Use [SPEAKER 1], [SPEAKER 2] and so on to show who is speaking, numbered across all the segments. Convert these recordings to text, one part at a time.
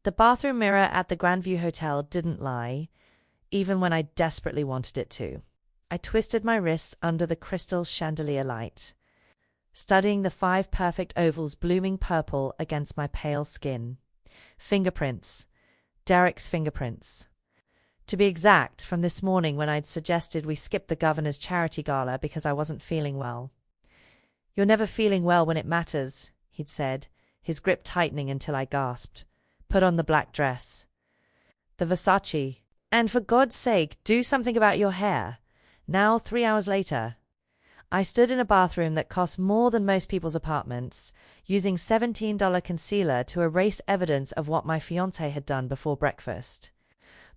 [SPEAKER 1] The bathroom mirror at the Grandview Hotel didn't lie, even when I desperately wanted it to. I twisted my wrists under the crystal chandelier light, studying the 5 perfect ovals blooming purple against my pale skin. Fingerprints. Derek's fingerprints. To be exact, from this morning when I'd suggested we skip the governor's charity gala because I wasn't feeling well. "You're never feeling well when it matters," he'd said, his grip tightening until I gasped. "Put on the black dress. The Versace. And for God's sake, do something about your hair." Now, 3 hours later, I stood in a bathroom that cost more than most people's apartments, using $17 concealer to erase evidence of what my fiancé had done before breakfast.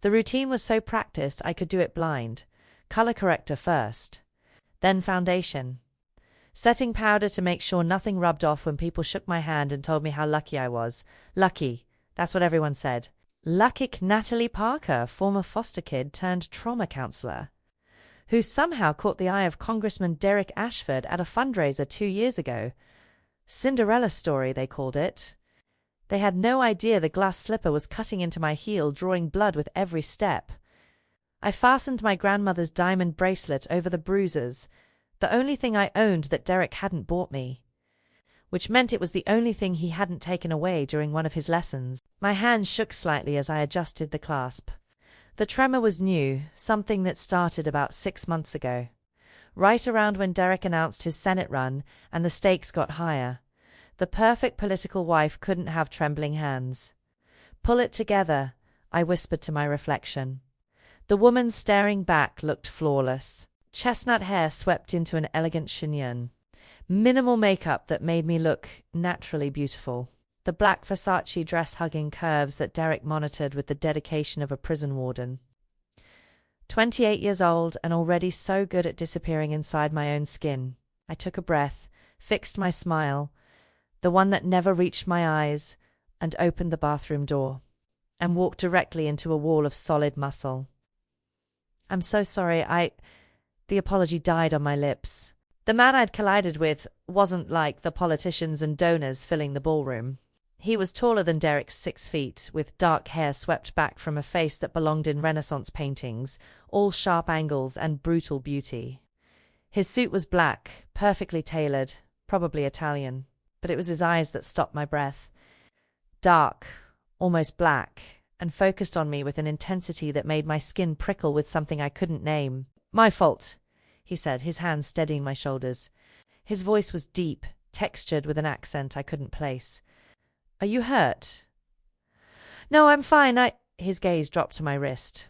[SPEAKER 1] The routine was so practiced I could do it blind. Color corrector first, then foundation. Setting powder to make sure nothing rubbed off when people shook my hand and told me how lucky I was. Lucky, that's what everyone said. Lucky Natalie Parker, former foster kid turned trauma counselor, who somehow caught the eye of Congressman Derek Ashford at a fundraiser 2 years ago. Cinderella story, they called it. They had no idea the glass slipper was cutting into my heel, drawing blood with every step. I fastened my grandmother's diamond bracelet over the bruises, the only thing I owned that Derek hadn't bought me, which meant it was the only thing he hadn't taken away during one of his lessons. My hand shook slightly as I adjusted the clasp. The tremor was new, something that started about 6 months ago, right around when Derek announced his Senate run and the stakes got higher. The perfect political wife couldn't have trembling hands. "Pull it together," I whispered to my reflection. The woman staring back looked flawless. Chestnut hair swept into an elegant chignon. Minimal makeup that made me look naturally beautiful. The black Versace dress hugging curves that Derek monitored with the dedication of a prison warden. 28 years old and already so good at disappearing inside my own skin. I took a breath, fixed my smile, the one that never reached my eyes, and opened the bathroom door, and walked directly into a wall of solid muscle. "I'm so sorry, The apology died on my lips. The man I'd collided with wasn't like the politicians and donors filling the ballroom. He was taller than Derek's 6 feet, with dark hair swept back from a face that belonged in Renaissance paintings, all sharp angles and brutal beauty. His suit was black, perfectly tailored, probably Italian, but it was his eyes that stopped my breath. Dark, almost black, and focused on me with an intensity that made my skin prickle with something I couldn't name. "My fault," he said, his hands steadying my shoulders. His voice was deep, textured with an accent I couldn't place. "Are you hurt?" "No, I'm fine, His gaze dropped to my wrist.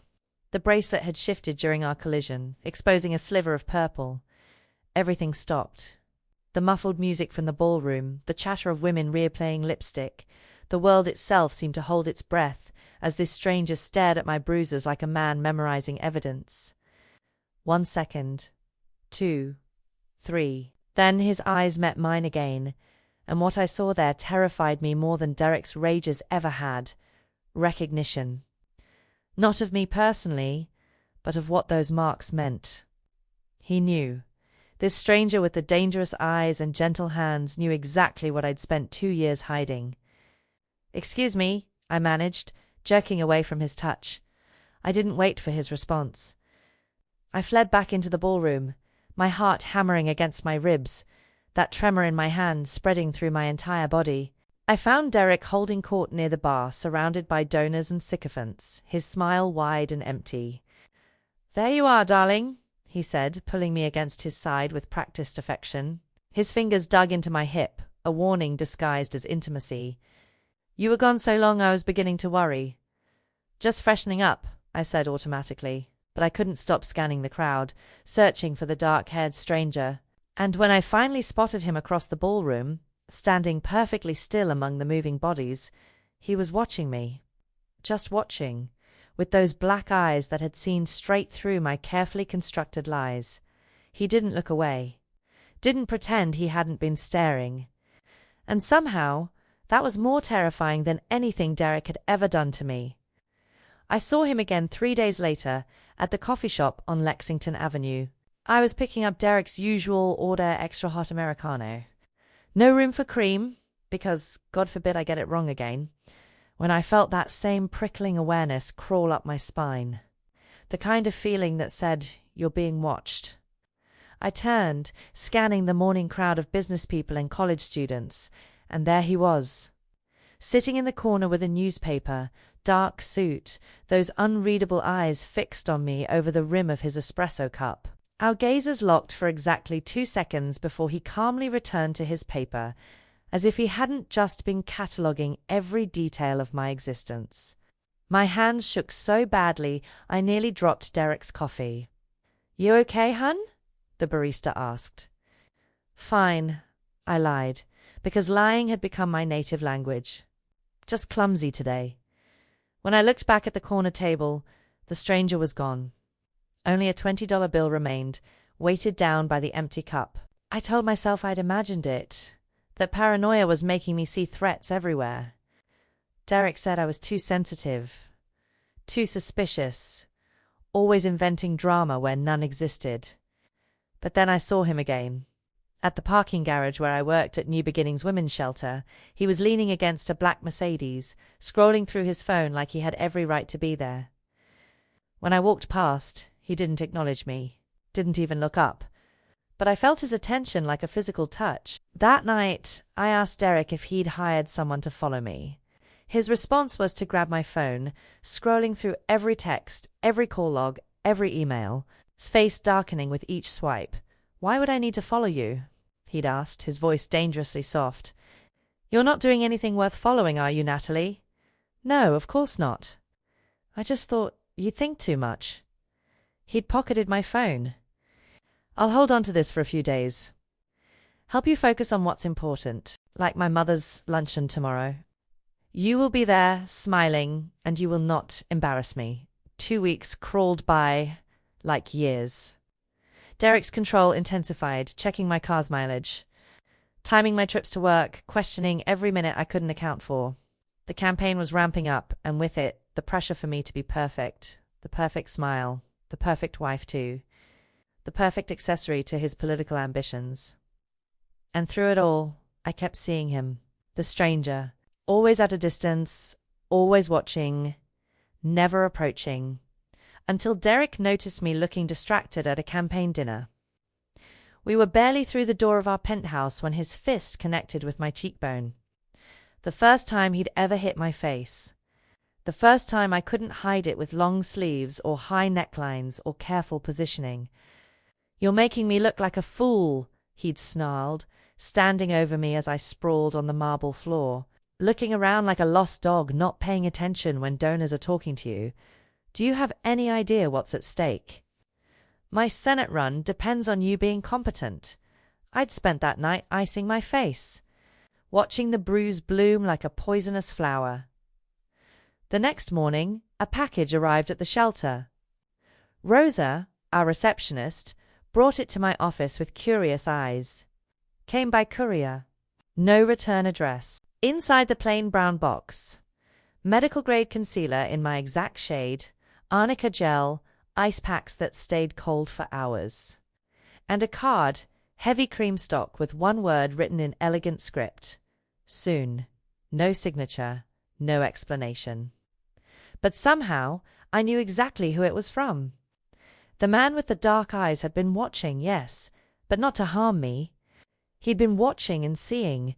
[SPEAKER 1] The bracelet had shifted during our collision, exposing a sliver of purple. Everything stopped. The muffled music from the ballroom, the chatter of women reapplying lipstick, the world itself seemed to hold its breath as this stranger stared at my bruises like a man memorizing evidence. 1 second. 2. 3. Then his eyes met mine again, and what I saw there terrified me more than Derek's rages ever had. Recognition. Not of me personally, but of what those marks meant. He knew. This stranger with the dangerous eyes and gentle hands knew exactly what I'd spent 2 years hiding. "Excuse me," I managed, jerking away from his touch. I didn't wait for his response. I fled back into the ballroom, my heart hammering against my ribs, that tremor in my hands spreading through my entire body. I found Derek holding court near the bar, surrounded by donors and sycophants, his smile wide and empty. "There you are, darling," he said, pulling me against his side with practiced affection. His fingers dug into my hip, a warning disguised as intimacy. "You were gone so long I was beginning to worry." "Just freshening up," I said automatically, but I couldn't stop scanning the crowd, searching for the dark-haired stranger. And when I finally spotted him across the ballroom, standing perfectly still among the moving bodies, he was watching me. Just watching, with those black eyes that had seen straight through my carefully constructed lies. He didn't look away. Didn't pretend he hadn't been staring. And somehow, that was more terrifying than anything Derek had ever done to me. I saw him again 3 days later, at the coffee shop on Lexington Avenue. I was picking up Derek's usual order extra hot Americano. No room for cream, because, God forbid I get it wrong again. when I felt that same prickling awareness crawl up my spine. The kind of feeling that said, "You're being watched." I turned, scanning the morning crowd of business people and college students, and there he was, sitting in the corner with a newspaper, dark suit, those unreadable eyes fixed on me over the rim of his espresso cup. Our gazes locked for exactly 2 seconds before he calmly returned to his paper, as if he hadn't just been cataloguing every detail of my existence. My hands shook so badly I nearly dropped Derek's coffee. "You okay, hun?" the barista asked. "Fine," I lied, because lying had become my native language. "Just clumsy today." When I looked back at the corner table, the stranger was gone. Only a $20 bill remained, weighted down by the empty cup. I told myself I'd imagined it, that paranoia was making me see threats everywhere. Derek said I was too sensitive, too suspicious, always inventing drama where none existed. But then I saw him again. At the parking garage where I worked at New Beginnings Women's Shelter, he was leaning against a black Mercedes, scrolling through his phone like he had every right to be there. When I walked past, he didn't acknowledge me, didn't even look up. But I felt his attention like a physical touch. That night, I asked Derek if he'd hired someone to follow me. His response was to grab my phone, scrolling through every text, every call log, every email, his face darkening with each swipe. "Why would I need to follow you?" he'd asked, his voice dangerously soft. "You're not doing anything worth following, are you, Natalie?" "No, of course not. I just thought you think too much." He'd pocketed my phone. "I'll hold on to this for a few days. Help you focus on what's important, like my mother's luncheon tomorrow. You will be there, smiling, and you will not embarrass me." 2 weeks crawled by like years. Derek's control intensified, checking my car's mileage, timing my trips to work, questioning every minute I couldn't account for. The campaign was ramping up, and with it, the pressure for me to be perfect, the perfect smile, the perfect wife too, the perfect accessory to his political ambitions. And through it all, I kept seeing him, the stranger, always at a distance, always watching, never approaching, until Derek noticed me looking distracted at a campaign dinner. We were barely through the door of our penthouse when his fist connected with my cheekbone. The first time he'd ever hit my face. The first time I couldn't hide it with long sleeves or high necklines or careful positioning. "You're making me look like a fool," he'd snarled, standing over me as I sprawled on the marble floor, looking around like a lost dog not paying attention when donors are talking to you. "Do you have any idea what's at stake? My Senate run depends on you being competent." I'd spent that night icing my face, watching the bruise bloom like a poisonous flower. The next morning, a package arrived at the shelter. Rosa, our receptionist, brought it to my office with curious eyes. Came by courier. No return address. Inside the plain brown box, medical-grade concealer in my exact shade, arnica gel, ice packs that stayed cold for hours, and a card, heavy cream stock with one word written in elegant script. Soon. No signature, no explanation. But somehow, I knew exactly who it was from. The man with the dark eyes had been watching, yes, but not to harm me. He'd been watching and seeing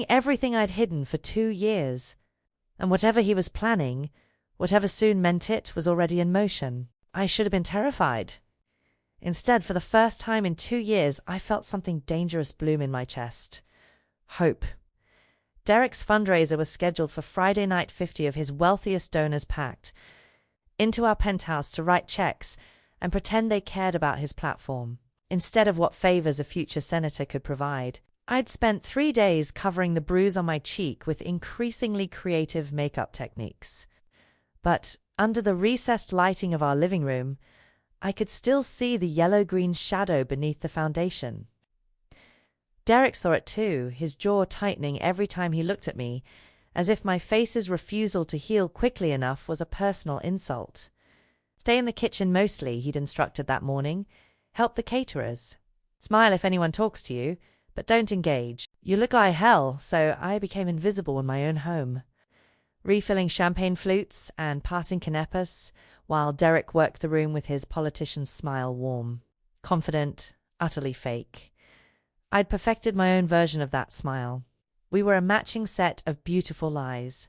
[SPEAKER 1] everything I'd hidden for 2 years. And whatever he was planning, whatever soon meant it, was already in motion. I should have been terrified. Instead, for the first time in 2 years, I felt something dangerous bloom in my chest. Hope. Derek's fundraiser was scheduled for Friday night. 50 of his wealthiest donors packed into our penthouse to write checks and pretend they cared about his platform, instead of what favors a future senator could provide. I'd spent 3 days covering the bruise on my cheek with increasingly creative makeup techniques. But under the recessed lighting of our living room, I could still see the yellow-green shadow beneath the foundation. Derek saw it too, his jaw tightening every time he looked at me, as if my face's refusal to heal quickly enough was a personal insult. Stay in the kitchen mostly, he'd instructed that morning. Help the caterers. Smile if anyone talks to you, but don't engage. You look like hell, so I became invisible in my own home. refilling champagne flutes and passing canapés, while Derek worked the room with his politician's smile warm, confident, utterly fake. I'd perfected my own version of that smile. We were a matching set of beautiful lies.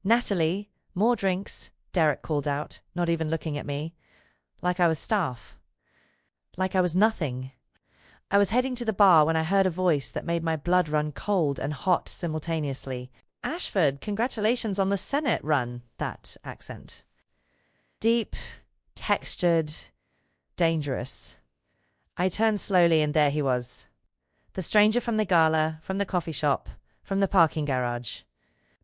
[SPEAKER 1] "Natalie, more drinks," Derek called out, not even looking at me. Like I was staff. Like I was nothing. I was heading to the bar when I heard a voice that made my blood run cold and hot simultaneously. "Ashford, congratulations on the Senate run," that accent. Deep, textured, dangerous. I turned slowly and there he was. The stranger from the gala, from the coffee shop, from the parking garage.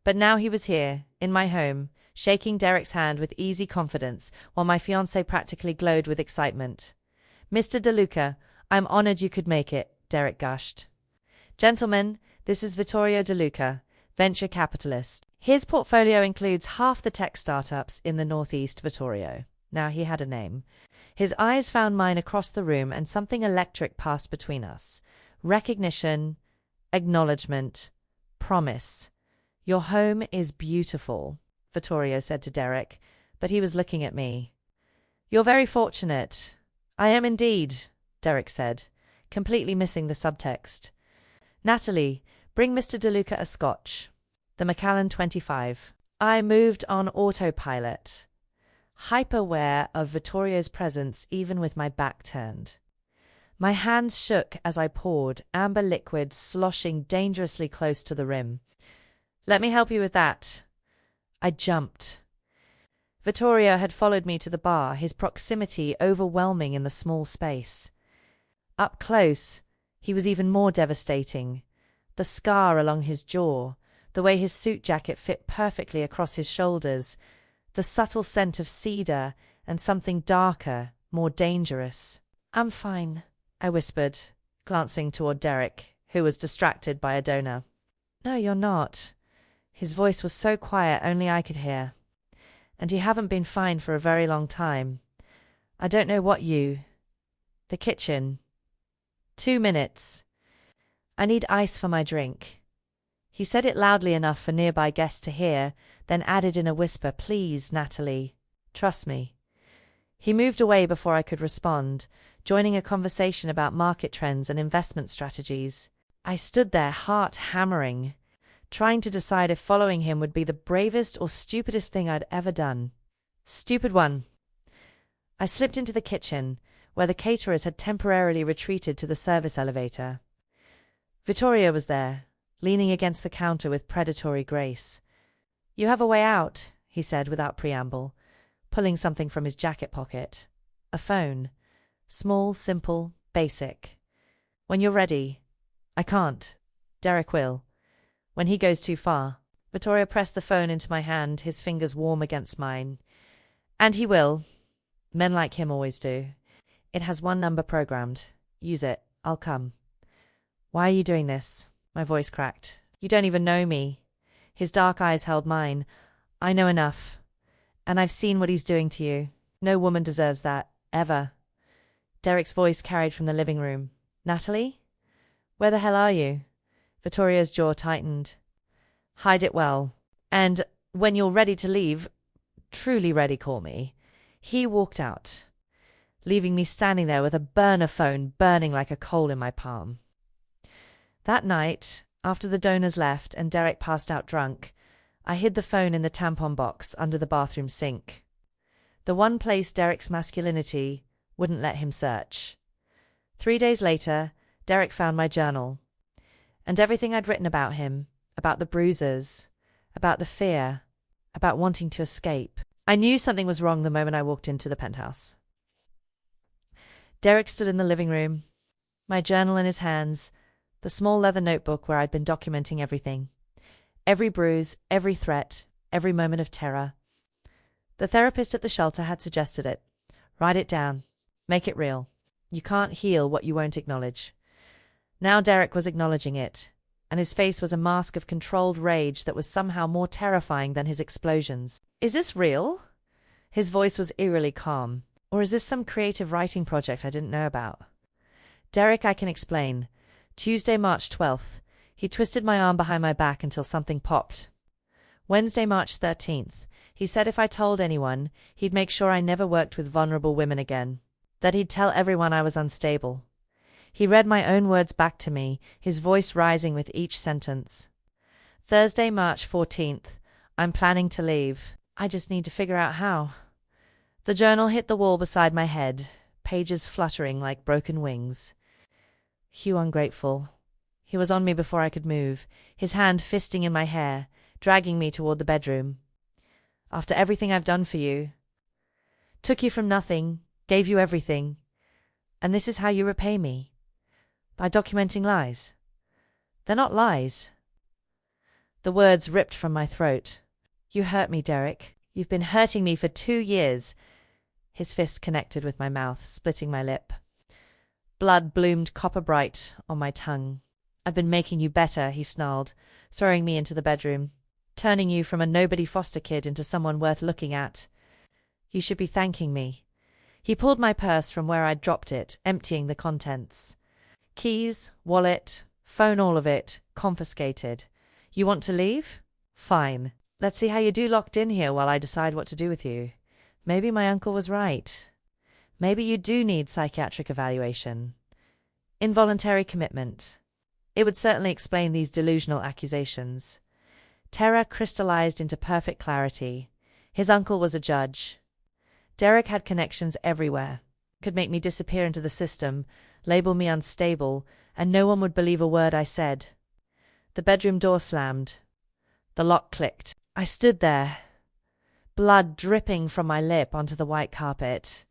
[SPEAKER 1] But now he was here, in my home, shaking Derek's hand with easy confidence, while my fiancé practically glowed with excitement. "Mr. DeLuca, I'm honored you could make it," Derek gushed. "Gentlemen, this is Vittorio DeLuca, venture capitalist. His portfolio includes half the tech startups in the Northeast." Vittorio. Now he had a name. His eyes found mine across the room and something electric passed between us. Recognition, acknowledgement, promise. "Your home is beautiful," Vittorio said to Derek, but he was looking at me. "You're very fortunate." "I am indeed," Derek said, completely missing the subtext. "Natalie, bring Mr. DeLuca a scotch." The Macallan 25. I moved on autopilot, hyper-aware of Vittorio's presence even with my back turned. My hands shook as I poured, amber liquid sloshing dangerously close to the rim. "Let me help you with that." I jumped. Vittorio had followed me to the bar, his proximity overwhelming in the small space. Up close, he was even more devastating. The scar along his jaw, the way his suit jacket fit perfectly across his shoulders, the subtle scent of cedar and something darker, more dangerous. "I'm fine," I whispered, glancing toward Derek, who was distracted by a donor. "No, you're not." His voice was so quiet only I could hear. "And you haven't been fine for a very long time. I don't know what you—" "The kitchen." 2 minutes. "I need ice for my drink." He said it loudly enough for nearby guests to hear, then added in a whisper, "Please, Natalie. Trust me." He moved away before I could respond, joining a conversation about market trends and investment strategies. I stood there, heart hammering, trying to decide if following him would be the bravest or stupidest thing I'd ever done. Stupid one. I slipped into the kitchen, where the caterers had temporarily retreated to the service elevator. Vittorio was there, leaning against the counter with predatory grace. "You have a way out," he said without preamble, pulling something from his jacket pocket. A phone. Small, simple, basic. "When you're ready." "I can't. Derek will. When he goes too far." Vittorio pressed the phone into my hand, his fingers warm against mine. "And he will. Men like him always do. It has one number programmed. Use it. I'll come." "Why are you doing this?" My voice cracked. "You don't even know me." His dark eyes held mine. "I know enough. And I've seen what he's doing to you. No woman deserves that. Ever." Derek's voice carried from the living room. "Natalie? Where the hell are you?" Vittorio's jaw tightened. "Hide it well. And when you're ready to leave, truly ready, call me." He walked out, leaving me standing there with a burner phone burning like a coal in my palm. That night, after the donors left and Derek passed out drunk, I hid the phone in the tampon box under the bathroom sink. The one place Derek's masculinity wouldn't let him search. 3 days later, Derek found my journal. And everything I'd written about him, about the bruises, about the fear, about wanting to escape. I knew something was wrong the moment I walked into the penthouse. Derek stood in the living room, my journal in his hands, the small leather notebook where I'd been documenting everything. Every bruise, every threat, every moment of terror. The therapist at the shelter had suggested it. Write it down. Make it real. You can't heal what you won't acknowledge. Now Derek was acknowledging it, and his face was a mask of controlled rage that was somehow more terrifying than his explosions. "Is this real?" His voice was eerily calm. "Or is this some creative writing project I didn't know about?" "Derek, I can explain. Tuesday, March 12th. He twisted my arm behind my back until something popped." Wednesday, March 13th. He said if I told anyone, he'd make sure I never worked with vulnerable women again. That he'd tell everyone I was unstable. He read my own words back to me, his voice rising with each sentence. Thursday, March 14th. I'm planning to leave. I just need to figure out how. The journal hit the wall beside my head, pages fluttering like broken wings. Hugh ungrateful. He was on me before I could move, his hand fisting in my hair, dragging me toward the bedroom. After everything I've done for you. Took you from nothing, gave you everything. And this is how you repay me. By documenting lies. They're not lies. The words ripped from my throat. You hurt me, Derek. You've been hurting me for 2 years. His fist connected with my mouth, splitting my lip. Blood bloomed copper bright on my tongue. I've been making you better, he snarled, throwing me into the bedroom. Turning you from a nobody foster kid into someone worth looking at. You should be thanking me. He pulled my purse from where I'd dropped it, emptying the contents. Keys, wallet, phone, all of it, confiscated. You want to leave? Fine. Let's see how you do locked in here while I decide what to do with you. Maybe my uncle was right. Maybe you do need psychiatric evaluation. Involuntary commitment. It would certainly explain these delusional accusations. Terror crystallized into perfect clarity. His uncle was a judge. Derek had connections everywhere. Could make me disappear into the system, label me unstable, and no one would believe a word I said. The bedroom door slammed. The lock clicked. I stood there, blood dripping from my lip onto the white carpet,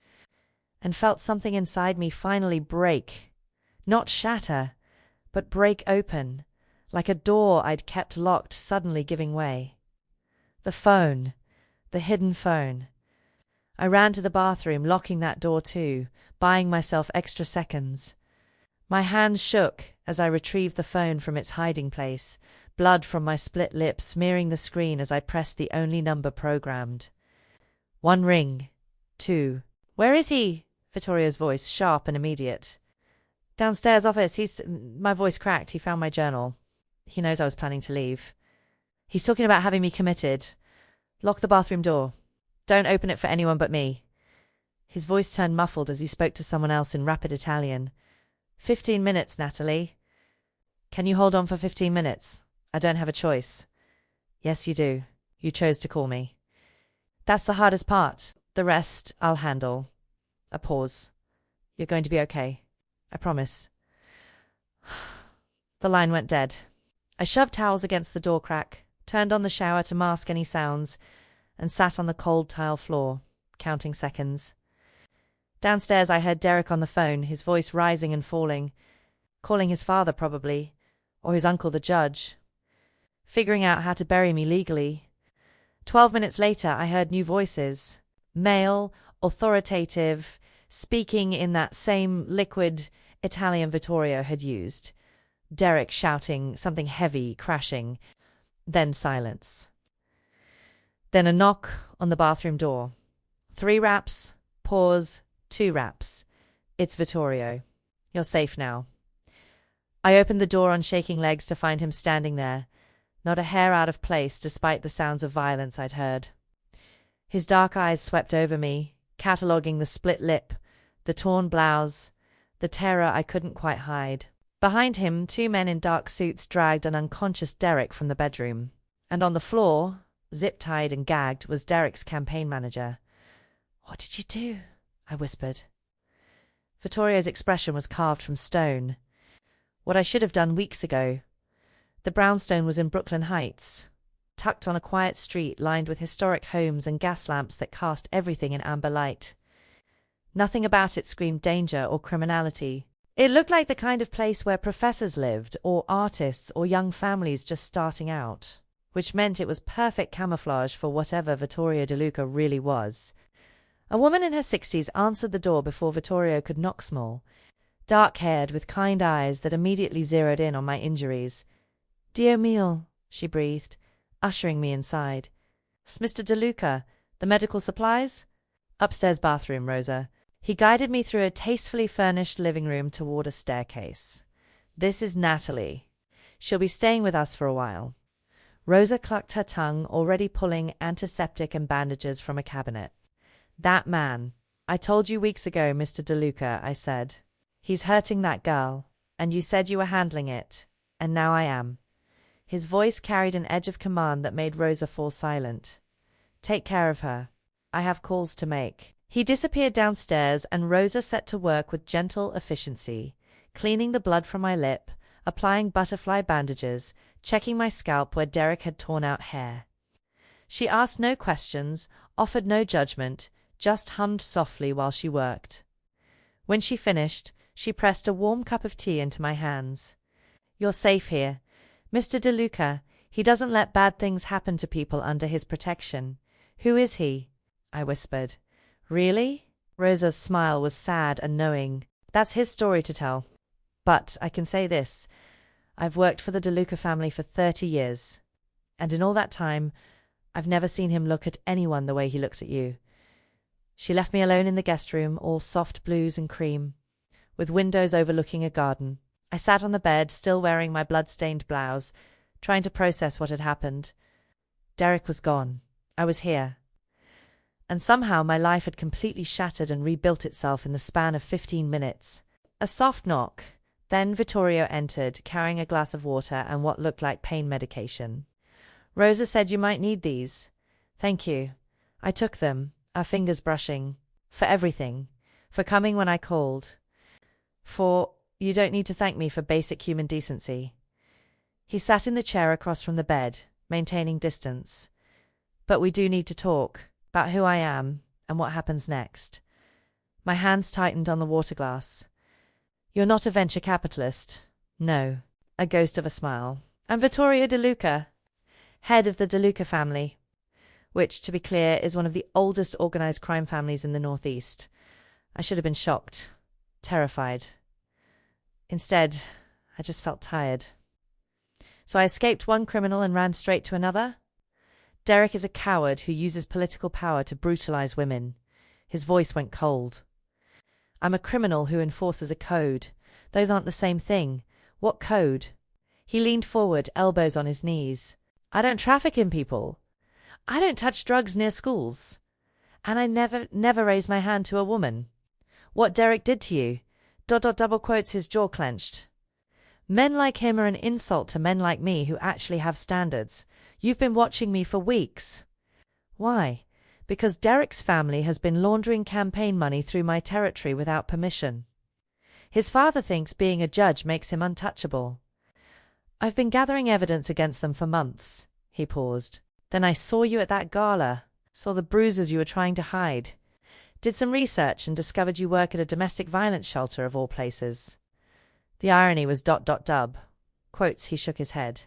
[SPEAKER 1] and felt something inside me finally break. Not shatter, but break open, like a door I'd kept locked suddenly giving way. The phone. The hidden phone. I ran to the bathroom, locking that door too, buying myself extra seconds. My hands shook as I retrieved the phone from its hiding place, blood from my split lip smearing the screen as I pressed the only number programmed. 1 ring. 2. Where is he? Vittorio's voice, sharp and immediate. Downstairs office. My voice cracked. He found my journal. He knows I was planning to leave. He's talking about having me committed. Lock the bathroom door. Don't open it for anyone but me. His voice turned muffled as he spoke to someone else in rapid Italian. 15 minutes, Natalie. Can you hold on for 15 minutes? I don't have a choice. Yes, you do. You chose to call me. That's the hardest part. The rest I'll handle. A pause. You're going to be okay. I promise. The line went dead. I shoved towels against the door crack, turned on the shower to mask any sounds, and sat on the cold tile floor, counting seconds. Downstairs I heard Derek on the phone, his voice rising and falling, calling his father probably, or his uncle the judge, figuring out how to bury me legally. 12 minutes later I heard new voices, male, authoritative, speaking in that same liquid Italian Vittorio had used. Derek shouting, something heavy, crashing. Then silence. Then a knock on the bathroom door. 3 raps, pause, 2 raps. It's Vittorio. You're safe now. I opened the door on shaking legs to find him standing there, not a hair out of place despite the sounds of violence I'd heard. His dark eyes swept over me, cataloguing the split lip, the torn blouse, the terror I couldn't quite hide. Behind him, 2 men in dark suits dragged an unconscious Derek from the bedroom. And on the floor, zip-tied and gagged, was Derek's campaign manager. What did you do? I whispered. Vittorio's expression was carved from stone. What I should have done weeks ago. The brownstone was in Brooklyn Heights, tucked on a quiet street lined with historic homes and gas lamps that cast everything in amber light. Nothing about it screamed danger or criminality. It looked like the kind of place where professors lived, or artists, or young families just starting out, which meant it was perfect camouflage for whatever Vittorio De Luca really was. A woman in her 60s answered the door before Vittorio could knock small, dark-haired with kind eyes that immediately zeroed in on my injuries. Dio mio, she breathed, ushering me inside. It's Mr. De Luca. The medical supplies? Upstairs bathroom, Rosa. He guided me through a tastefully furnished living room toward a staircase. This is Natalie. She'll be staying with us for a while. Rosa clucked her tongue, already pulling antiseptic and bandages from a cabinet. That man. I told you weeks ago, Mr. DeLuca, I said. He's hurting that girl, and you said you were handling it, and now I am. His voice carried an edge of command that made Rosa fall silent. Take care of her. I have calls to make. He disappeared downstairs, and Rosa set to work with gentle efficiency, cleaning the blood from my lip, applying butterfly bandages, checking my scalp where Derek had torn out hair. She asked no questions, offered no judgment, just hummed softly while she worked. When she finished, she pressed a warm cup of tea into my hands. You're safe here. Mr. DeLuca, he doesn't let bad things happen to people under his protection. Who is he? I whispered. Really? Rosa's smile was sad and knowing. That's his story to tell. But I can say this. I've worked for the DeLuca family for 30 years. And in all that time, I've never seen him look at anyone the way he looks at you. She left me alone in the guest room, all soft blues and cream, with windows overlooking a garden. I sat on the bed, still wearing my blood-stained blouse, trying to process what had happened. Derek was gone. I was here. And somehow my life had completely shattered and rebuilt itself in the span of 15 minutes. A soft knock. Then Vittorio entered, carrying a glass of water and what looked like pain medication. Rosa said you might need these. Thank you. I took them, our fingers brushing. For everything. For coming when I called. You don't need to thank me for basic human decency. He sat in the chair across from the bed, maintaining distance. But we do need to talk, about who I am, and what happens next. My hands tightened on the water glass. You're not a venture capitalist. No. A ghost of a smile. I'm Vittorio DeLuca, head of the DeLuca family, which, to be clear, is one of the oldest organized crime families in the Northeast. I should have been shocked, terrified. Instead, I just felt tired. So I escaped one criminal and ran straight to another? Derek is a coward who uses political power to brutalize women. His voice went cold. I'm a criminal who enforces a code. Those aren't the same thing. What code? He leaned forward, elbows on his knees. I don't traffic in people. I don't touch drugs near schools. And I never raised my hand to a woman. What Derek did to you? Double quotes, his jaw clenched. Men like him are an insult to men like me who actually have standards. You've been watching me for weeks. Why? Because Derek's family has been laundering campaign money through my territory without permission. His father thinks being a judge makes him untouchable. I've been gathering evidence against them for months. He paused. Then I saw you at that gala, saw the bruises you were trying to hide. Did some research and discovered you work at a domestic violence shelter of all places. The irony was ... Quotes, he shook his head.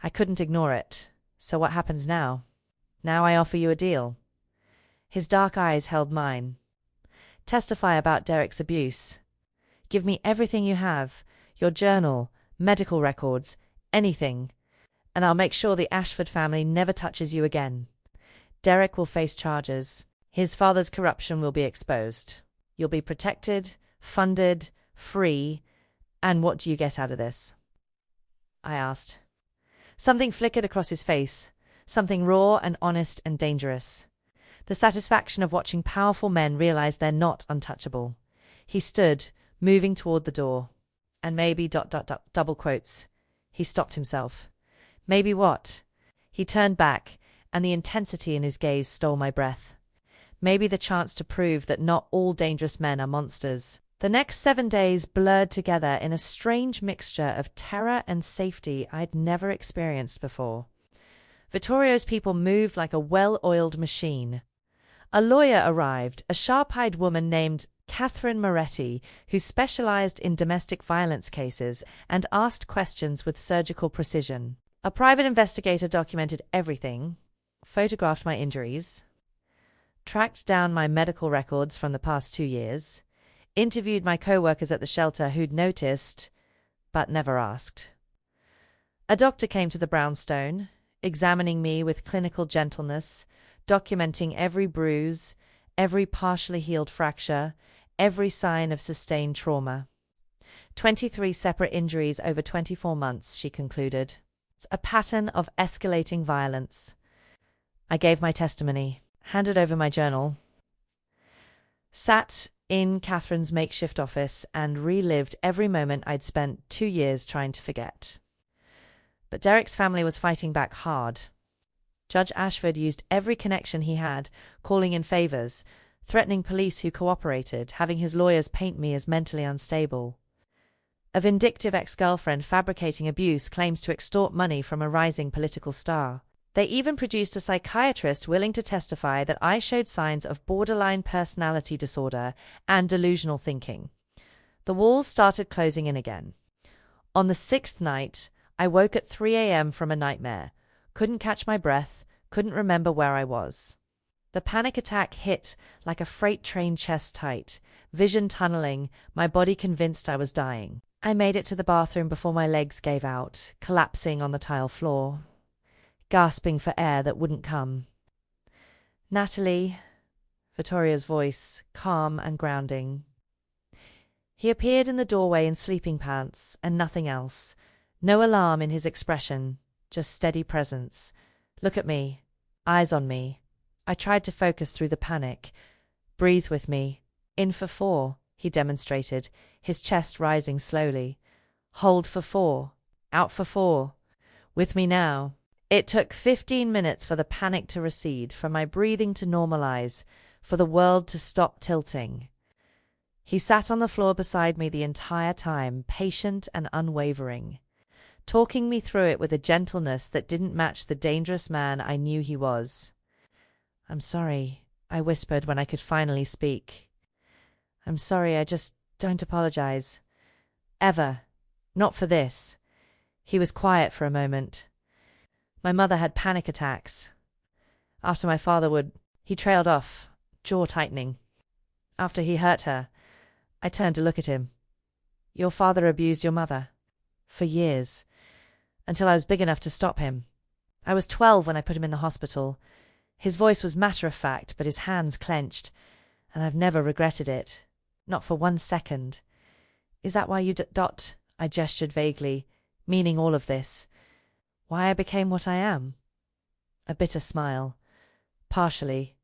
[SPEAKER 1] I couldn't ignore it. So what happens now? Now I offer you a deal. His dark eyes held mine. Testify about Derek's abuse. Give me everything you have, your journal, medical records, anything, and I'll make sure the Ashford family never touches you again. Derek will face charges. His father's corruption will be exposed. You'll be protected, funded, free, and what do you get out of this? I asked. Something flickered across his face, something raw and honest and dangerous. The satisfaction of watching powerful men realize they're not untouchable. He stood, moving toward the door. And maybe ... double quotes. He stopped himself. Maybe what? He turned back, and the intensity in his gaze stole my breath. Maybe the chance to prove that not all dangerous men are monsters. The next 7 days blurred together in a strange mixture of terror and safety I'd never experienced before. Vittorio's people moved like a well-oiled machine. A lawyer arrived, a sharp-eyed woman named Catherine Moretti, who specialized in domestic violence cases and asked questions with surgical precision. A private investigator documented everything, photographed my injuries, tracked down my medical records from the past 2 years, interviewed my co-workers at the shelter who'd noticed, but never asked. A doctor came to the brownstone, examining me with clinical gentleness, documenting every bruise, every partially healed fracture, every sign of sustained trauma. 23 separate injuries over 24 months, she concluded. A pattern of escalating violence. I gave my testimony, handed over my journal, sat in Catherine's makeshift office, and relived every moment I'd spent 2 years trying to forget. But Derek's family was fighting back hard. Judge Ashford used every connection he had, calling in favors, threatening police who cooperated, having his lawyers paint me as mentally unstable. A vindictive ex-girlfriend fabricating abuse claims to extort money from a rising political star. They even produced a psychiatrist willing to testify that I showed signs of borderline personality disorder and delusional thinking. The walls started closing in again. On the 6th night, I woke at 3 a.m. from a nightmare, couldn't catch my breath, couldn't remember where I was. The panic attack hit like a freight train chest tight, vision tunneling, my body convinced I was dying. I made it to the bathroom before my legs gave out, collapsing on the tile floor, gasping for air that wouldn't come. "Natalie," Vittorio's voice, calm and grounding. He appeared in the doorway in sleeping pants and nothing else. No alarm in his expression, just steady presence. "Look at me. Eyes on me." I tried to focus through the panic. "Breathe with me. In for 4, he demonstrated, his chest rising slowly. "Hold for 4. Out for 4. With me now." It took 15 minutes for the panic to recede, for my breathing to normalize, for the world to stop tilting. He sat on the floor beside me the entire time, patient and unwavering, talking me through it with a gentleness that didn't match the dangerous man I knew he was. "I'm sorry," I whispered when I could finally speak. "I'm sorry, I just don't apologize. Ever. Not for this." He was quiet for a moment. "My mother had panic attacks. After my father he trailed off, jaw tightening. After he hurt her." I turned to look at him. "Your father abused your mother?" "For years. Until I was big enough to stop him. I was 12 when I put him in the hospital." His voice was matter-of-fact, but his hands clenched. "And I've never regretted it. Not for 1 second. Is that why you I gestured vaguely, meaning all of this. "Why I became what I am?" A bitter smile. "Partially.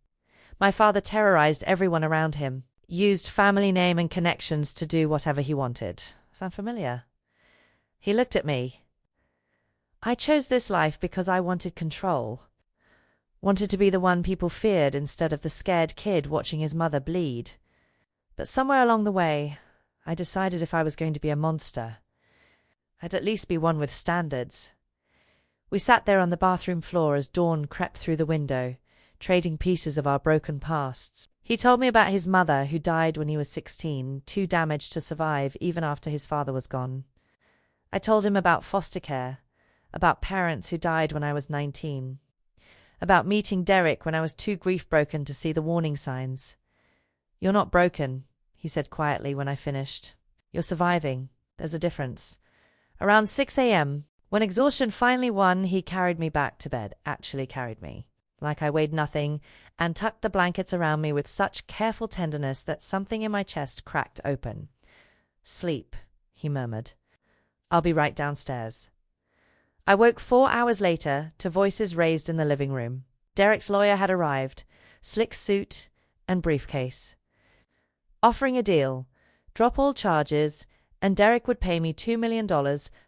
[SPEAKER 1] My father terrorized everyone around him, used family name and connections to do whatever he wanted." Sound familiar? He looked at me. "I chose this life because I wanted control. Wanted to be the one people feared instead of the scared kid watching his mother bleed. But somewhere along the way, I decided if I was going to be a monster, I'd at least be one with standards." We sat there on the bathroom floor as dawn crept through the window, trading pieces of our broken pasts. He told me about his mother, who died when he was 16, too damaged to survive even after his father was gone. I told him about foster care, about parents who died when I was 19, about meeting Derek when I was too grief-broken to see the warning signs. "You're not broken," he said quietly when I finished. "You're surviving. There's a difference." Around 6 a.m., when exhaustion finally won, he carried me back to bed, actually carried me, like I weighed nothing, and tucked the blankets around me with such careful tenderness that something in my chest cracked open. "Sleep," he murmured. "I'll be right downstairs." I woke 4 hours later to voices raised in the living room. Derek's lawyer had arrived, slick suit and briefcase, offering a deal: drop all charges, and Derek would pay me $2 million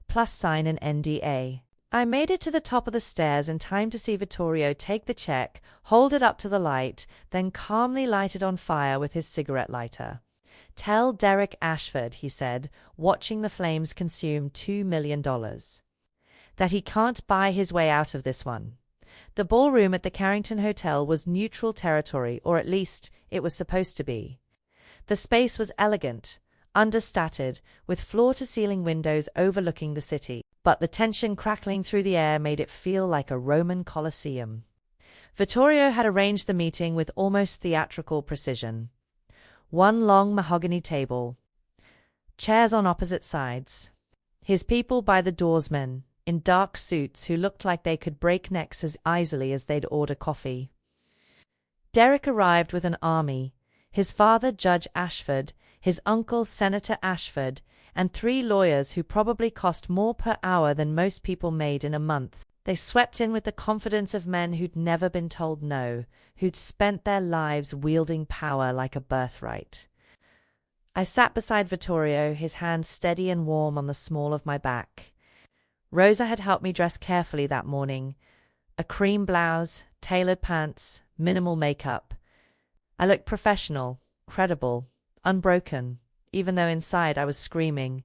[SPEAKER 1] plus sign an NDA. I made it to the top of the stairs in time to see Vittorio take the check, hold it up to the light, then calmly light it on fire with his cigarette lighter. "Tell Derek Ashford," he said, watching the flames consume $2 million, "that he can't buy his way out of this one." The ballroom at the Carrington Hotel was neutral territory, or at least it was supposed to be. The space was elegant, understated, with floor-to-ceiling windows overlooking the city, but the tension crackling through the air made it feel like a Roman Colosseum. Vittorio had arranged the meeting with almost theatrical precision. One long mahogany table, chairs on opposite sides, his people by the doorsmen, in dark suits who looked like they could break necks as easily as they'd order coffee. Derek arrived with an army: his father, Judge Ashford, his uncle, Senator Ashford, and 3 lawyers who probably cost more per hour than most people made in a month. They swept in with the confidence of men who'd never been told no, who'd spent their lives wielding power like a birthright. I sat beside Vittorio, his hand steady and warm on the small of my back. Rosa had helped me dress carefully that morning. A cream blouse, tailored pants, minimal makeup. I looked professional, credible, unbroken, even though inside I was screaming.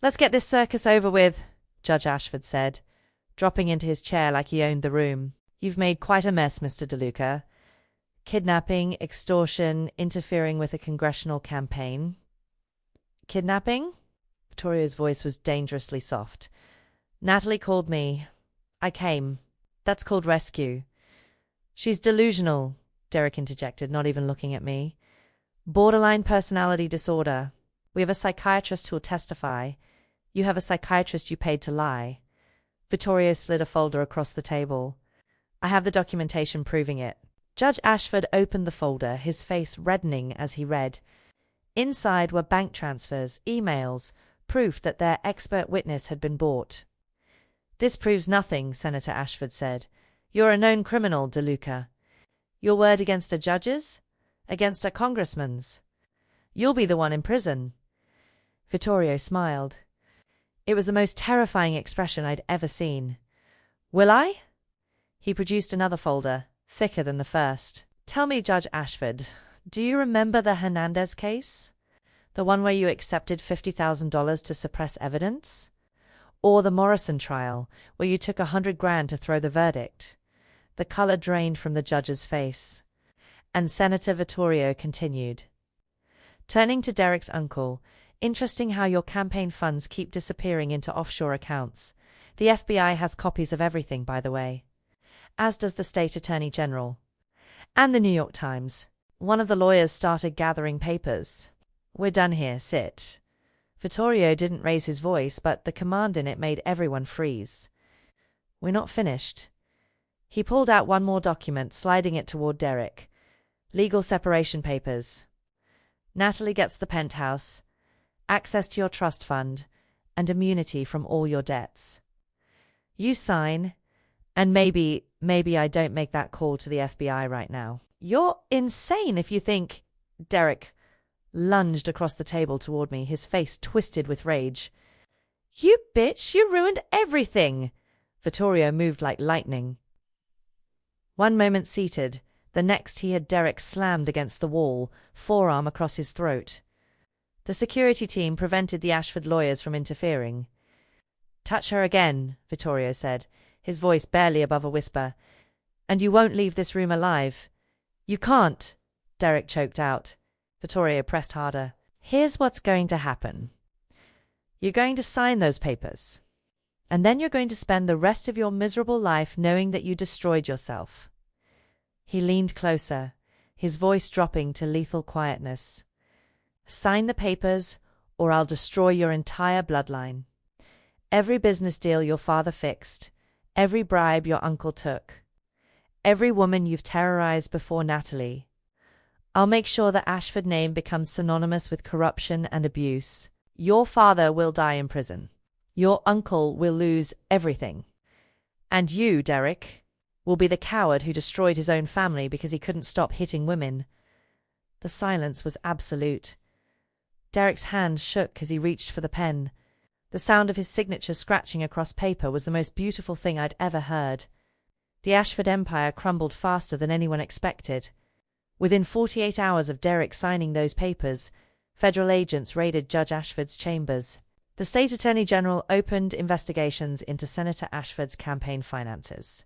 [SPEAKER 1] "Let's get this circus over with," Judge Ashford said, dropping into his chair like he owned the room. "You've made quite a mess, Mr. DeLuca. Kidnapping, extortion, interfering with a congressional campaign." "Kidnapping?" Vittorio's voice was dangerously soft. "Natalie called me. I came. That's called rescue." "She's delusional," Derek interjected, not even looking at me. "Borderline personality disorder. We have a psychiatrist who'll testify. You have a psychiatrist you paid to lie." Vittorio slid a folder across the table. "I have the documentation proving it." Judge Ashford opened the folder, his face reddening as he read. Inside were bank transfers, emails, proof that their expert witness had been bought. "This proves nothing," Senator Ashford said. "You're a known criminal, DeLuca. Your word against a judge's? Against a congressman's? You'll be the one in prison." Vittorio smiled. It was the most terrifying expression I'd ever seen. "Will I?" He produced another folder, thicker than the first. "Tell me, Judge Ashford, do you remember the Hernandez case? The one where you accepted $50,000 to suppress evidence? Or the Morrison trial, where you took $100,000 to throw the verdict?" The color drained from the judge's face. And Senator Vittorio continued. Turning to Derek's uncle, "Interesting how your campaign funds keep disappearing into offshore accounts. The FBI has copies of everything, by the way. As does the state attorney general. And the New York Times. One of the lawyers started gathering papers. We're done here, sit." Vittorio didn't raise his voice, but the command in it made everyone freeze. "We're not finished." He pulled out one more document, sliding it toward Derek. "Legal separation papers. Natalie gets the penthouse, access to your trust fund, and immunity from all your debts. You sign, and maybe I don't make that call to the FBI right now." "You're insane if you think—" Derek lunged across the table toward me, his face twisted with rage. "You bitch, you ruined everything!" Vittorio moved like lightning. One moment seated, the next he had Derek slammed against the wall, forearm across his throat. The security team prevented the Ashford lawyers from interfering. "Touch her again," Vittorio said, his voice barely above a whisper, "and you won't leave this room alive." "You can't," Derek choked out. Vittorio pressed harder. "Here's what's going to happen. You're going to sign those papers. And then you're going to spend the rest of your miserable life knowing that you destroyed yourself." He leaned closer, his voice dropping to lethal quietness. "Sign the papers, or I'll destroy your entire bloodline. Every business deal your father fixed, every bribe your uncle took, every woman you've terrorized before Natalie. I'll make sure the Ashford name becomes synonymous with corruption and abuse. Your father will die in prison. Your uncle will lose everything. And you, Derek, will be the coward who destroyed his own family because he couldn't stop hitting women." The silence was absolute. Derek's hand shook as he reached for the pen. The sound of his signature scratching across paper was the most beautiful thing I'd ever heard. The Ashford empire crumbled faster than anyone expected. Within 48 hours of Derek signing those papers, federal agents raided Judge Ashford's chambers. The state attorney general opened investigations into Senator Ashford's campaign finances.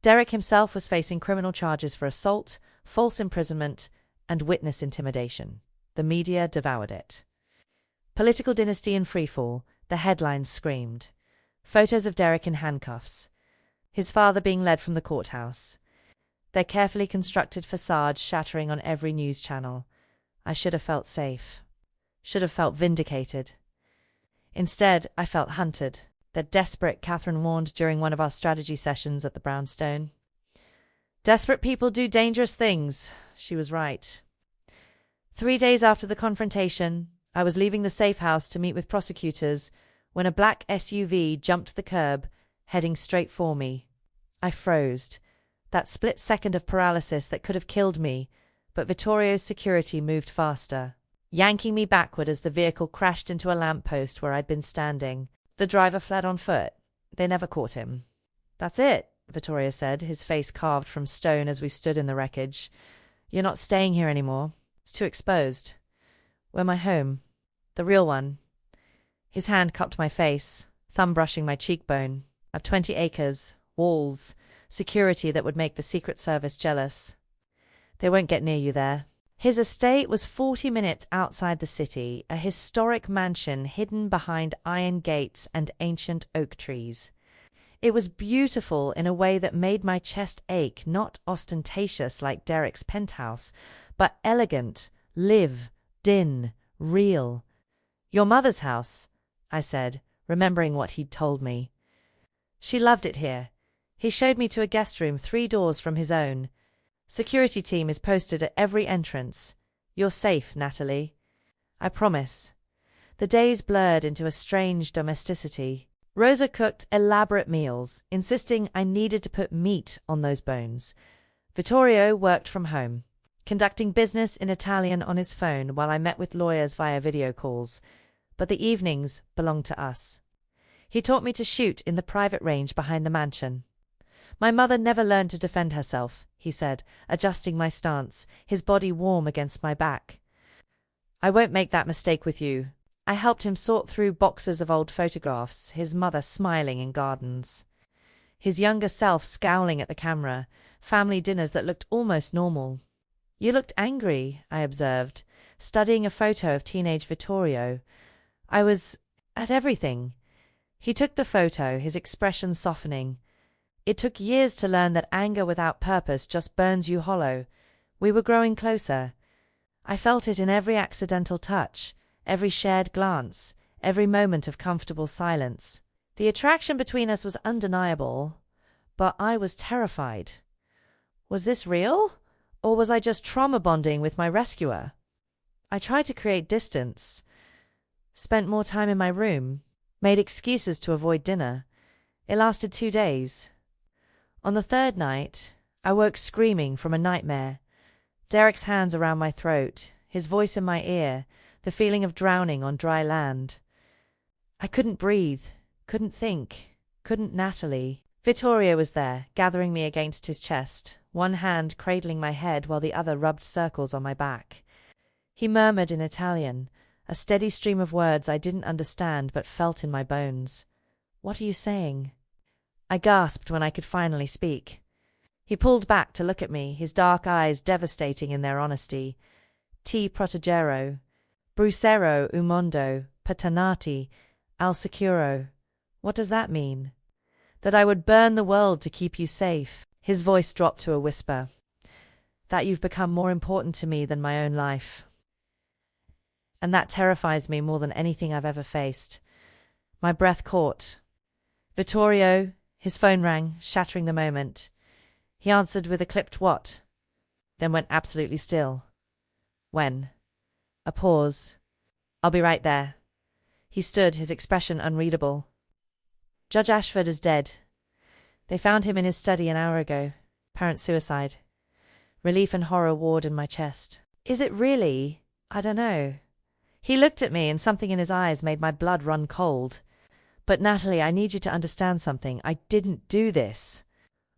[SPEAKER 1] Derek himself was facing criminal charges for assault, false imprisonment, and witness intimidation. The media devoured it. "Political dynasty in freefall," the headlines screamed. Photos of Derek in handcuffs, his father being led from the courthouse, their carefully constructed facades shattering on every news channel. I should have felt safe. Should have felt vindicated. Instead, I felt hunted. That desperate, Catherine warned during one of our strategy sessions at the Brownstone. "Desperate people do dangerous things." She was right. 3 days after the confrontation, I was leaving the safe house to meet with prosecutors when a black SUV jumped the curb, heading straight for me. I froze. That split second of paralysis that could have killed me, but Vittorio's security moved faster, yanking me backward as the vehicle crashed into a lamppost where I'd been standing. The driver fled on foot. They never caught him. "That's it," Vittorio said, his face carved from stone as we stood in the wreckage. "You're not staying here anymore. It's too exposed. We're my home. The real one." His hand cupped my face, thumb brushing my cheekbone. "I've 20 acres, walls, security that would make the Secret Service jealous. They won't get near you there." His estate was 40 minutes outside the city, a historic mansion hidden behind iron gates and ancient oak trees. It was beautiful in a way that made my chest ache, not ostentatious like Derek's penthouse, but elegant, lived-in, real. "Your mother's house," I said, remembering what he'd told me. "She loved it here." He showed me to a guest room 3 doors from his own. "Security team is posted at every entrance. You're safe, Natalie." "I promise." The days blurred into a strange domesticity. Rosa cooked elaborate meals, insisting I needed to put meat on those bones. Vittorio worked from home, conducting business in Italian on his phone while I met with lawyers via video calls. But the evenings belonged to us. He taught me to shoot in the private range behind the mansion. "My mother never learned to defend herself," he said, adjusting my stance, his body warm against my back. "I won't make that mistake with you." I helped him sort through boxes of old photographs, his mother smiling in gardens, his younger self scowling at the camera, family dinners that looked almost normal. "You looked angry," I observed, studying a photo of teenage Vittorio. "I was at everything." He took the photo, his expression softening. "It took years to learn that anger without purpose just burns you hollow. We were growing closer. I felt it in every accidental touch, every shared glance, every moment of comfortable silence. The attraction between us was undeniable, but I was terrified. Was this real? Or was I just trauma bonding with my rescuer? I tried to create distance, spent more time in my room, made excuses to avoid dinner. It lasted 2 days. On the 3rd night, I woke screaming from a nightmare. Derek's hands around my throat, his voice in my ear, the feeling of drowning on dry land. I couldn't breathe, couldn't think, couldn't Natalie. Vittorio was there, gathering me against his chest, one hand cradling my head while the other rubbed circles on my back. He murmured in Italian, a steady stream of words I didn't understand but felt in my bones. "What are you saying?" I gasped when I could finally speak. He pulled back to look at me, his dark eyes devastating in their honesty. "Ti proteggero, brucerò un mondo, paternati, al sicuro." What does that mean? That I would burn the world to keep you safe. His voice dropped to a whisper. That you've become more important to me than my own life. And that terrifies me more than anything I've ever faced. My breath caught. "Vittorio," his phone rang, shattering the moment. He answered with a clipped "what?" then went absolutely still. "When?" A pause. "I'll be right there." He stood, his expression unreadable. "Judge Ashford is dead. They found him in his study an hour ago. Apparent suicide." Relief and horror warred in my chest. "Is it really? I don't know." He looked at me and something in his eyes made my blood run cold. "But Natalie, I need you to understand something. I didn't do this.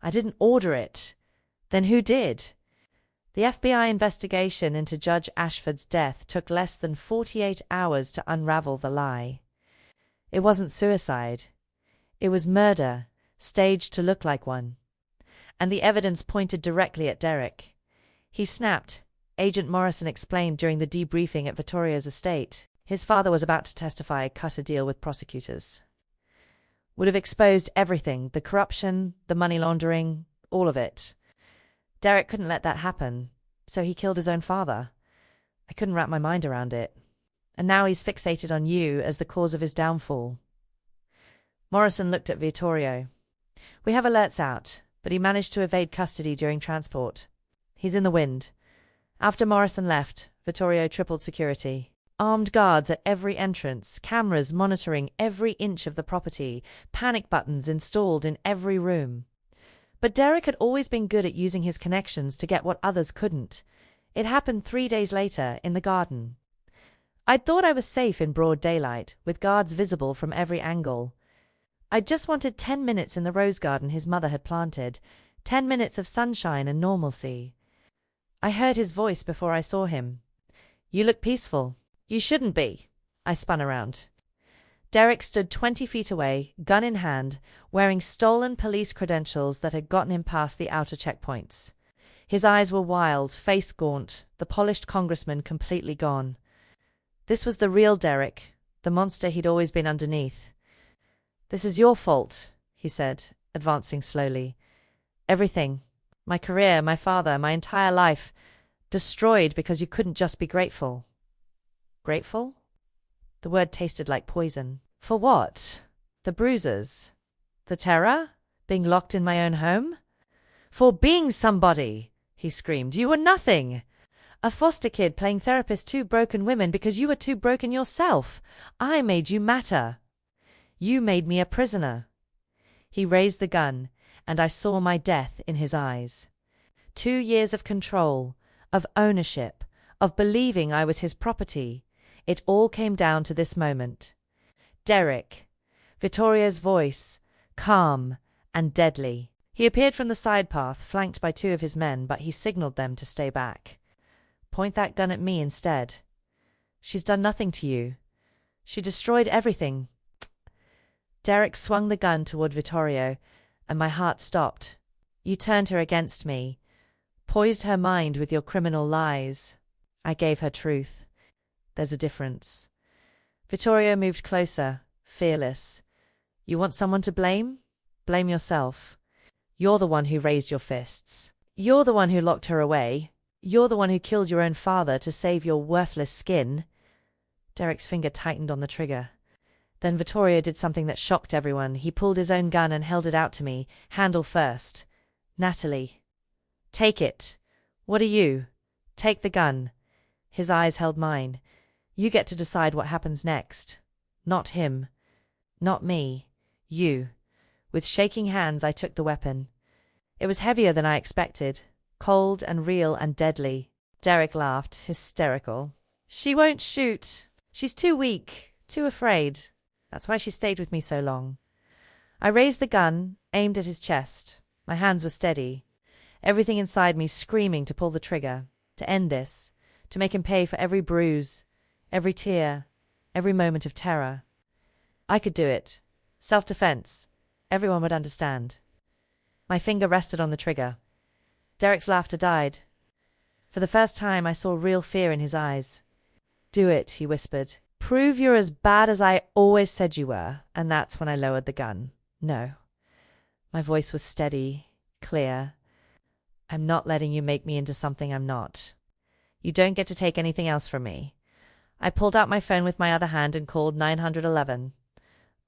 [SPEAKER 1] I didn't order it." "Then who did?" The FBI investigation into Judge Ashford's death took less than 48 hours to unravel the lie. It wasn't suicide. It was murder, staged to look like one. And the evidence pointed directly at Derek. He snapped, Agent Morrison explained during the debriefing at Vittorio's estate. His father was about to testify, cut a deal with prosecutors. Would have exposed everything, the corruption, the money laundering, all of it. Derek couldn't let that happen, so he killed his own father. I couldn't wrap my mind around it. And now he's fixated on you as the cause of his downfall. Morrison looked at Vittorio. "We have alerts out, but he managed to evade custody during transport. He's in the wind." After Morrison left, Vittorio tripled security. armed guards at every entrance, cameras monitoring every inch of the property, panic buttons installed in every room. But Derek had always been good at using his connections to get what others couldn't. It happened 3 days later, in the garden. I'd thought I was safe in broad daylight, with guards visible from every angle. I just wanted 10 minutes in the rose garden his mother had planted, 10 minutes of sunshine and normalcy. I heard his voice before I saw him. "You look peaceful." "You shouldn't be." I spun around. Derek stood 20 feet away, gun in hand, wearing stolen police credentials that had gotten him past the outer checkpoints. His eyes were wild, face gaunt, the polished congressman completely gone. This was the real Derek, the monster he'd always been underneath. "This is your fault," he said, advancing slowly. "Everything. My career, my father, my entire life. Destroyed because you couldn't just be grateful." Grateful? The word tasted like poison. For what? The bruises? The terror? Being locked in my own home? "For being somebody!" he screamed. "You were nothing! A foster kid playing therapist to broken women because you were too broken yourself. I made you matter. You made me a prisoner." He raised the gun, and I saw my death in his eyes. 2 years of control, of ownership, of believing I was his property. It all came down to this moment. Derek. Vittorio's voice, calm and deadly. He appeared from the side path, flanked by 2 of his men, but he signaled them to stay back. "Point that gun at me instead. She's done nothing to you. She destroyed everything." Derek swung the gun toward Vittorio, and my heart stopped. "You turned her against me, poised her mind with your criminal lies. I gave her truth. There's a difference." Vittorio moved closer, fearless. "You want someone to blame? Blame yourself. You're the one who raised your fists. You're the one who locked her away. You're the one who killed your own father to save your worthless skin." Derek's finger tightened on the trigger. Then Vittorio did something that shocked everyone. He pulled his own gun and held it out to me, handle first. "Natalie. Take it. What are you? Take the gun." His eyes held mine. "You get to decide what happens next. Not him. Not me. You." With shaking hands, I took the weapon. It was heavier than I expected, cold and real and deadly. Derek laughed, hysterical. "She won't shoot. She's too weak, too afraid. That's why she stayed with me so long." I raised the gun, aimed at his chest. My hands were steady. Everything inside me screaming to pull the trigger, to end this, to make him pay for every bruise, every tear, every moment of terror. I could do it. Self-defense. Everyone would understand. My finger rested on the trigger. Derek's laughter died. For the first time, I saw real fear in his eyes. "Do it," he whispered. "Prove you're as bad as I always said you were." And that's when I lowered the gun. "No." My voice was steady, clear. "I'm not letting you make me into something I'm not. You don't get to take anything else from me." I pulled out my phone with my other hand and called 911.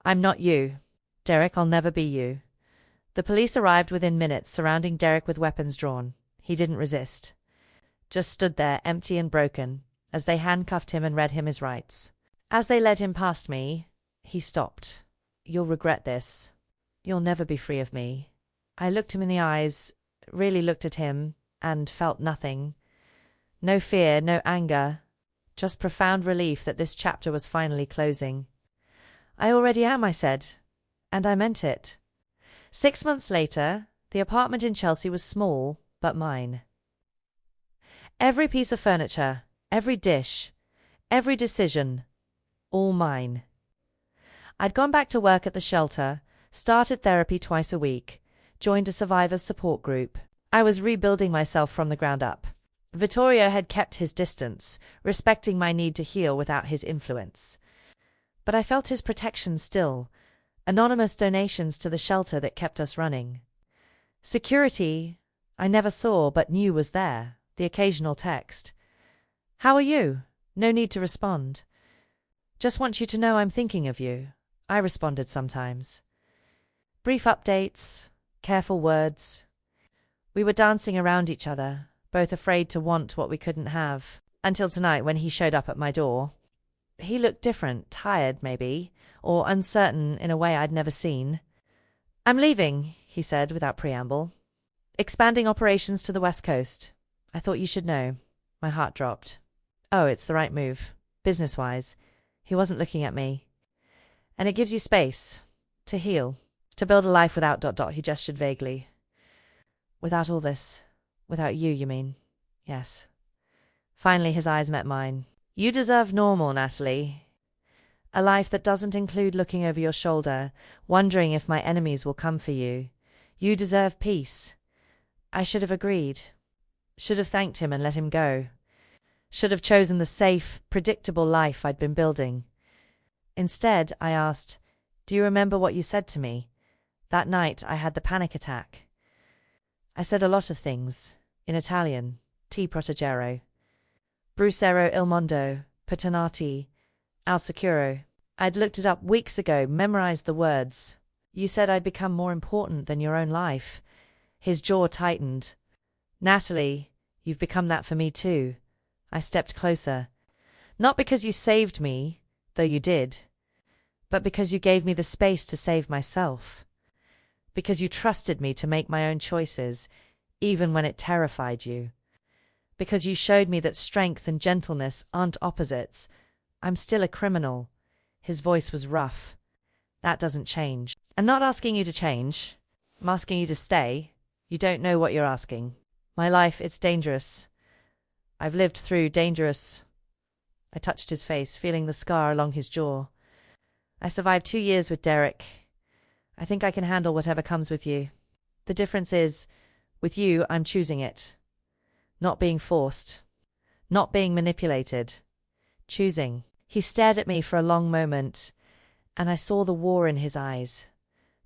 [SPEAKER 1] "I'm not you. Derek, I'll never be you." The police arrived within minutes, surrounding Derek with weapons drawn. He didn't resist. Just stood there, empty and broken, as they handcuffed him and read him his rights. As they led him past me, he stopped. "You'll regret this. You'll never be free of me." I looked him in the eyes, really looked at him, and felt nothing. No fear, no anger, just profound relief that this chapter was finally closing. "I already am," I said, and I meant it. 6 months later, the apartment in Chelsea was small, but mine. Every piece of furniture, every dish, every decision, all mine. I'd gone back to work at the shelter, started therapy twice a week, joined a survivors support group. I was rebuilding myself from the ground up. Vittorio had kept his distance, respecting my need to heal without his influence. But I felt his protection still, anonymous donations to the shelter that kept us running. Security I never saw but knew was there, the occasional text. "How are you?" No need to respond. "Just want you to know I'm thinking of you." I responded sometimes. Brief updates, careful words. We were dancing around each other, both afraid to want what we couldn't have, until tonight when he showed up at my door. He looked different, tired maybe, or uncertain in a way I'd never seen. "I'm leaving," he said without preamble. "Expanding operations to the West Coast. I thought you should know." My heart dropped. Oh, it's the right move. Business-wise. He wasn't looking at me. "And it gives you space. To heal. To build a life without ... He gestured vaguely. "Without all this. Without you, you mean?" "Yes." Finally his eyes met mine. "You deserve normal, Natalie. A life that doesn't include looking over your shoulder, wondering if my enemies will come for you. You deserve peace." I should have agreed. Should have thanked him and let him go. Should have chosen the safe, predictable life I'd been building. Instead, I asked, "Do you remember what you said to me? That night I had the panic attack." I said a lot of things. In Italian. Ti proteggerò. Brucero il mondo, Paternati, al sicuro. I'd looked it up weeks ago, memorized the words. "You said I'd become more important than your own life." His jaw tightened. "Natalie, you've become that for me too." I stepped closer. "Not because you saved me, though you did, but because you gave me the space to save myself. Because you trusted me to make my own choices, even when it terrified you. Because you showed me that strength and gentleness aren't opposites. I'm still a criminal." His voice was rough. "That doesn't change." "I'm not asking you to change. I'm asking you to stay. You don't know what you're asking. My life, it's dangerous. I've lived through dangerous." I touched his face, feeling the scar along his jaw. "I survived 2 years with Derek. I think I can handle whatever comes with you. The difference is, with you, I'm choosing it. Not being forced. Not being manipulated. Choosing." He stared at me for a long moment, and I saw the war in his eyes.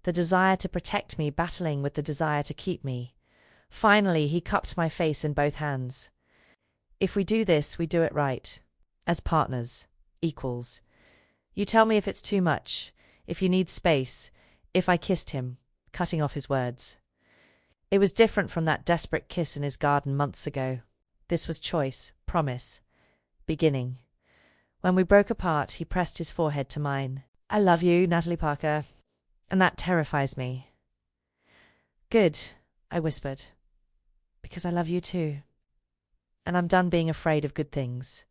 [SPEAKER 1] The desire to protect me battling with the desire to keep me. Finally, he cupped my face in both hands. "If we do this, we do it right. As partners. Equals. You tell me if it's too much, if you need space." If I kissed him, cutting off his words. It was different from that desperate kiss in his garden months ago. This was choice, promise, beginning. When we broke apart, he pressed his forehead to mine. "I love you, Natalie Parker, and that terrifies me." "Good," I whispered, "because I love you too. And I'm done being afraid of good things."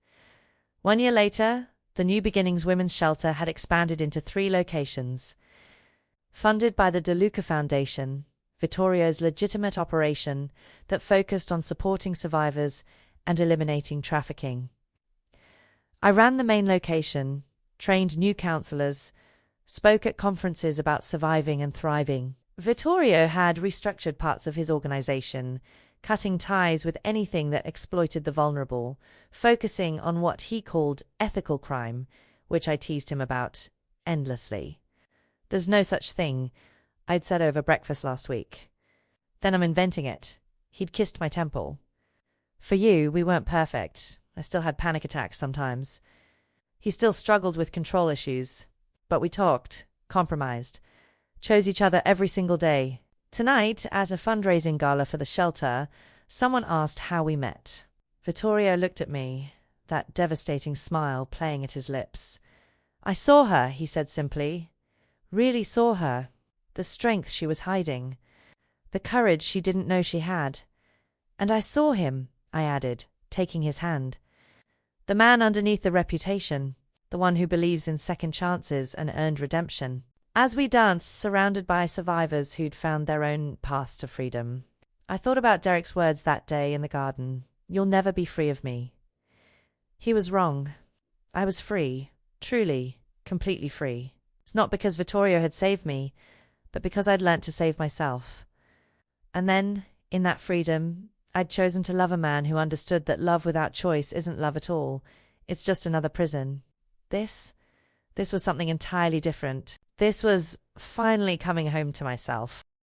[SPEAKER 1] 1 year later, the New Beginnings Women's Shelter had expanded into 3 locations. Funded by the De Luca Foundation, Vittorio's legitimate operation that focused on supporting survivors and eliminating trafficking. I ran the main location, trained new counselors, spoke at conferences about surviving and thriving. Vittorio had restructured parts of his organization, cutting ties with anything that exploited the vulnerable, focusing on what he called ethical crime, which I teased him about endlessly. "There's no such thing," I'd said over breakfast last week. Then I'm inventing it. He'd kissed my temple. "For you, we weren't perfect. I still had panic attacks sometimes. He still struggled with control issues. But we talked, compromised, chose each other every single day." Tonight, at a fundraising gala for the shelter, someone asked how we met. Vittorio looked at me, that devastating smile playing at his lips. "I saw her," he said simply. "Really saw her. The strength she was hiding. The courage she didn't know she had. And I saw him," I added, taking his hand. "The man underneath the reputation, the one who believes in second chances and earned redemption." As we danced, surrounded by survivors who'd found their own paths to freedom, I thought about Derek's words that day in the garden. "You'll never be free of me." He was wrong. I was free. Truly, completely free. It's not because Vittorio had saved me, but because I'd learnt to save myself. And then, in that freedom, I'd chosen to love a man who understood that love without choice isn't love at all. It's just another prison. This was something entirely different. This was finally coming home to myself.